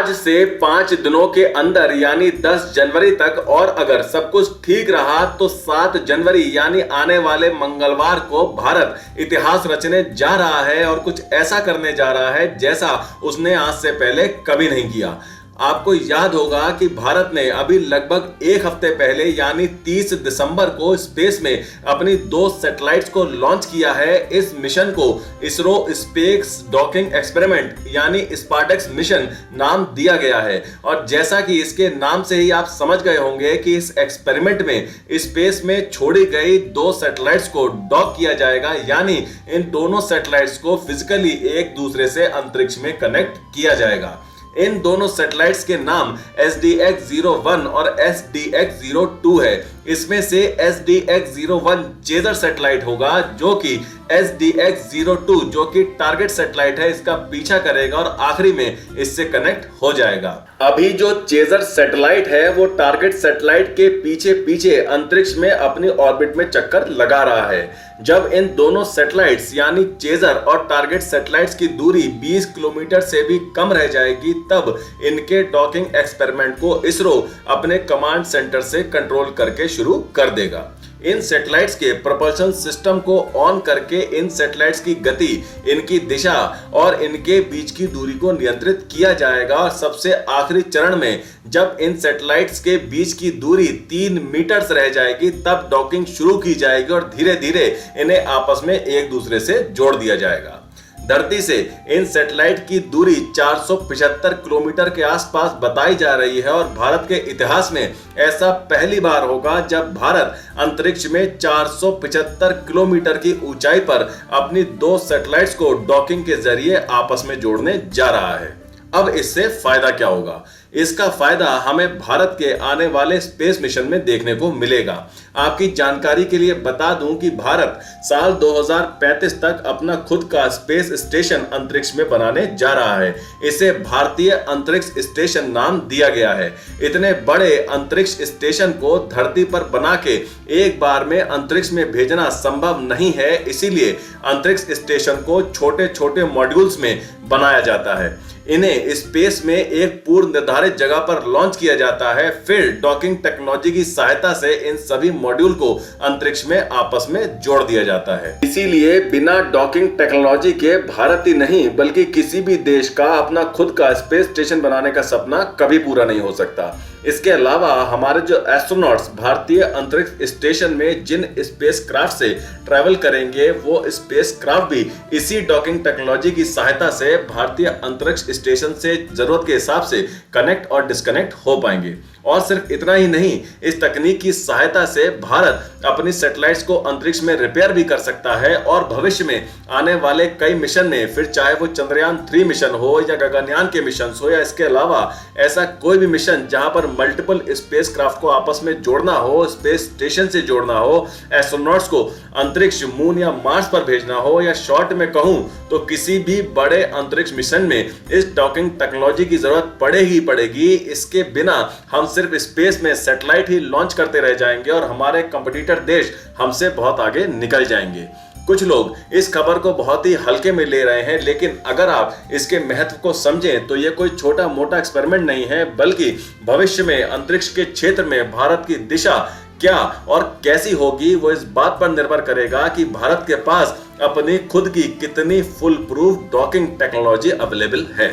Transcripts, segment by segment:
आज से 5 दिनों के अंदर यानी 10 जनवरी तक और अगर सब कुछ ठीक रहा तो 7 जनवरी यानी आने वाले मंगलवार को भारत इतिहास रचने जा रहा है और कुछ ऐसा करने जा रहा है जैसा उसने आज से पहले कभी नहीं किया। आपको याद होगा कि भारत ने अभी लगभग एक हफ्ते पहले यानी 30 दिसंबर को स्पेस में अपनी 2 सैटेलाइट्स को लॉन्च किया है। इस मिशन को इसरो स्पेस डॉकिंग एक्सपेरिमेंट यानी स्पार्टेक्स मिशन नाम दिया गया है और जैसा कि इसके नाम से ही आप समझ गए होंगे कि इस एक्सपेरिमेंट में स्पेस में छोड़ी गई 2 सैटेलाइट्स को डॉक किया जाएगा, यानी इन दोनों सैटेलाइट्स को फिजिकली एक दूसरे से अंतरिक्ष में कनेक्ट किया जाएगा। इन दोनों सैटेलाइट्स के नाम SDX-01 और SDX-02 है। इसमें से SDX-01 चेजर सैटेलाइट होगा जो कि SDX-02 जो कि टारगेट सैटेलाइट है इसका पीछा करेगा और आखिरी में इससे कनेक्ट हो जाएगा। अभी जो चेजर सैटेलाइट है वो टारगेट सैटेलाइट के पीछे पीछे अंतरिक्ष में अपनी ऑर्बिट में चक्कर लगा रहा है। जब इन दोनों सैटेलाइट्स यानी चेजर और टारगेट सैटेलाइट्स की दूरी 20 किलोमीटर से भी कम रह जाएगी तब इनके डॉकिंग एक्सपेरिमेंट को इसरो अपने कमांड सेंटर से कंट्रोल करके शुरू कर देगा। इन सैटेलाइट्स के प्रोपल्शन सिस्टम को ऑन करके इन सैटेलाइट्स की गति, इनकी दिशा और इनके बीच की दूरी को नियंत्रित किया जाएगा और सबसे आखिरी चरण में जब इन सैटेलाइट्स के बीच की दूरी 3 मीटर रह जाएगी तब डॉकिंग शुरू की जाएगी और धीरे धीरे इन्हें आपस में एक दूसरे से जोड़ दिया जाएगा। धरती से इन सैटेलाइट की दूरी 475 किलोमीटर के आसपास बताई जा रही है और भारत के इतिहास में ऐसा पहली बार होगा जब भारत अंतरिक्ष में 475 किलोमीटर की ऊंचाई पर अपनी 2 सैटेलाइट्स को डॉकिंग के जरिए आपस में जोड़ने जा रहा है। अब इससे फायदा क्या होगा? इसका फायदा हमें भारत के आने वाले स्पेस मिशन में देखने को मिलेगा। आपकी जानकारी के लिए बता दूं कि भारत साल 2035 तक अपना खुद का स्पेस स्टेशन अंतरिक्ष में बनाने जा रहा है। इसे भारतीय अंतरिक्ष स्टेशन नाम दिया गया है। इतने बड़े अंतरिक्ष स्टेशन को धरती पर बना के एक बार में अंतरिक्ष में भेजना संभव नहीं है, इसीलिए अंतरिक्ष स्टेशन को छोटे छोटे मॉड्यूल्स में बनाया जाता है। इन्हें स्पेस में एक पूर्व निर्धारित जगह पर लॉन्च किया जाता है, फिर डॉकिंग टेक्नोलॉजी की सहायता से इन सभी मॉड्यूल को अंतरिक्ष में आपस में जोड़ दिया जाता है। इसीलिए बिना डॉकिंग टेक्नोलॉजी के भारत ही नहीं बल्कि किसी भी देश का अपना खुद का स्पेस स्टेशन बनाने का सपना कभी पूरा नहीं हो सकता। इसके अलावा हमारे जो एस्ट्रोनॉट्स भारतीय अंतरिक्ष स्टेशन में जिन स्पेसक्राफ्ट से ट्रैवल करेंगे वो स्पेसक्राफ्ट भी इसी डॉकिंग टेक्नोलॉजी की सहायता से भारतीय अंतरिक्ष स्टेशन से जरूरत के हिसाब से कनेक्ट और डिस्कनेक्ट हो पाएंगे। और सिर्फ इतना ही नहीं, इस तकनीक की सहायता से भारत अपनी सैटेलाइट्स को अंतरिक्ष में रिपेयर भी कर सकता है और भविष्य में आने वाले कई मिशन में, फिर चाहे वो चंद्रयान 3 मिशन हो या गगनयान के मिशन हो या इसके अलावा ऐसा कोई भी मिशन जहां पर मल्टीपल स्पेसक्राफ्ट को आपस में जोड़ना हो, स्पेस स्टेशन से जोड़ना हो, एस्ट्रोनॉट्स को अंतरिक्ष मून या मार्स पर भेजना हो या शॉर्ट में कहूं तो किसी भी बड़े अंतरिक्ष मिशन में इस डॉकिंग टेक्नोलॉजी की जरूरत पड़ेगी। इसके बिना हम सिर्फ स्पेस में सैटेलाइट ही लॉन्च करते रह जाएंगे और हमारे कंपटीटर देश हमसे बहुत आगे निकल जाएंगे। कुछ लोग इस खबर को बहुत ही हल्के में ले रहे हैं, लेकिन अगर आप इसके महत्व को समझें तो ये कोई छोटा मोटा एक्सपेरिमेंट नहीं है, बल्कि भविष्य में अंतरिक्ष के क्षेत्र में भारत की दिशा क्या और कैसी होगी वो इस बात पर निर्भर करेगा कि भारत के पास अपनी खुद की कितनी full proof docking technology available है।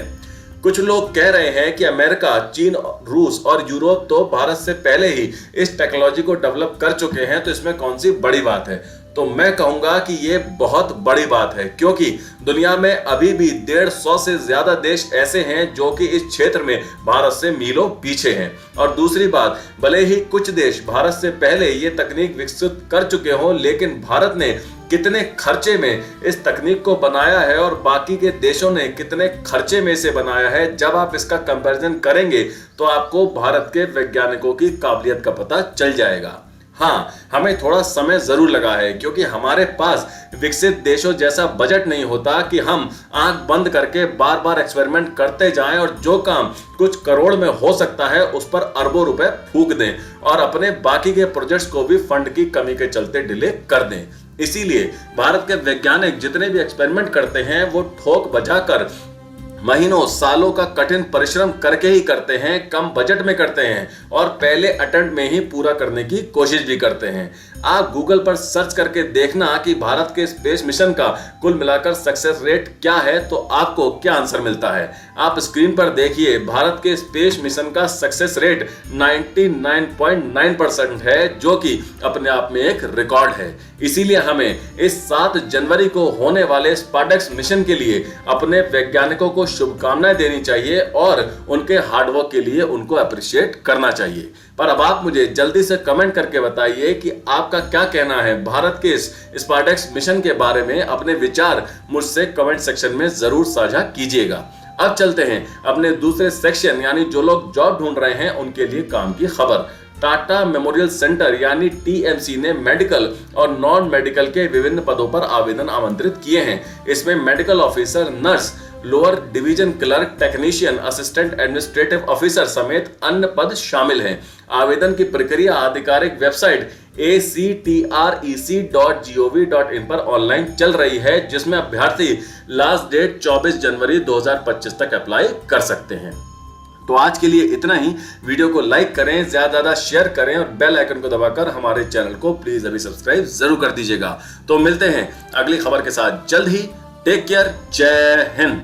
कुछ लोग कह रहे हैं कि अमेरिका, चीन, रूस और यूरोप तो भारत से पहले ही इस टेक्नोलॉजी को डेवलप कर चुके हैं, तो इसमें कौन सी बड़ी बात है? तो मैं कहूंगा कि ये बहुत बड़ी बात है, क्योंकि दुनिया में अभी भी 150 से ज्यादा देश ऐसे हैं जो कि इस क्षेत्र में भारत से मीलों पीछे हैं। और दूसरी बात, भले ही कुछ देश भारत से पहले ये तकनीक विकसित कर चुके हों, लेकिन भारत ने कितने खर्चे में इस तकनीक को बनाया है और बाकी के देशों ने कितने खर्चे में इसे बनाया है, जब आप इसका कंपैरिजन करेंगे तो आपको भारत के वैज्ञानिकों की काबिलियत का पता चल जाएगा। हाँ, हमें थोड़ा समय जरूर लगा है क्योंकि हमारे पास विकसित देशों जैसा बजट नहीं होता कि हम आंख बंद करके बार बार एक्सपेरिमेंट करते जाएं और जो काम कुछ करोड़ में हो सकता है उस पर अरबों रुपए फूंक दें और अपने बाकी के प्रोजेक्ट्स को भी फंड की कमी के चलते डिले कर दें। इसीलिए भारत के वैज्ञानिक जितने भी एक्सपेरिमेंट करते हैं वो ठोक बजाकर महीनों सालों का कठिन परिश्रम करके ही करते हैं, कम बजट में करते हैं और पहले अटेम्प्ट में ही पूरा करने की कोशिश भी करते हैं। आप गूगल पर सर्च करके देखना कि भारत के स्पेस मिशन का कुल मिलाकर सक्सेस रेट क्या है, तो आपको क्या आंसर मिलता है। आप स्क्रीन पर देखिए, भारत के स्पेस मिशन का सक्सेस रेट 99.9% है, जो कि अपने आप में एक रिकॉर्ड है। इसीलिए हमें इस 7 जनवरी को होने वाले स्पार्टैक्स मिशन के लिए अपने वैज्ञानिकों को शुभकामनाएं देनी चाहिए और उनके हार्डवर्क के लिए उनको अप्रिशिएट करना चाहिए। पर अब आप मुझे जल्दी से कमेंट करके बताइए कि आपका क्या कहना है भारत के इस स्पार्टैक्स मिशन के बारे में। अपने विचार मुझसे कमेंट सेक्शन में जरूर साझा कीजिएगा। अब चलते हैं अपने दूसरे सेक्शन, यानी जो लोग जॉब ढूंढ रहे हैं उनके लिए काम की खबर। टाटा मेमोरियल सेंटर यानी टीएमसी ने मेडिकल और नॉन मेडिकल के विभिन्न पदों पर आवेदन आमंत्रित किए हैं। इसमें medical officer, nurse, lower division clerk, technician, assistant administrative officer समेत अन्य पद शामिल हैं। आवेदन की प्रक्रिया आधिकारिक वेबसाइट actrec.gov.in पर ऑनलाइन चल रही है, जिसमें अभ्यर्थी लास्ट डेट 24 जनवरी 2025 तक अप्लाई कर सकते हैं। तो आज के लिए इतना ही। वीडियो को लाइक करें, ज्यादा शेयर करें और बेल आइकन को दबाकर हमारे चैनल को प्लीज अभी सब्सक्राइब जरूर कर दीजिएगा। तो मिलते हैं अगली खबर के साथ जल्द ही। टेक केयर, जय हिंद।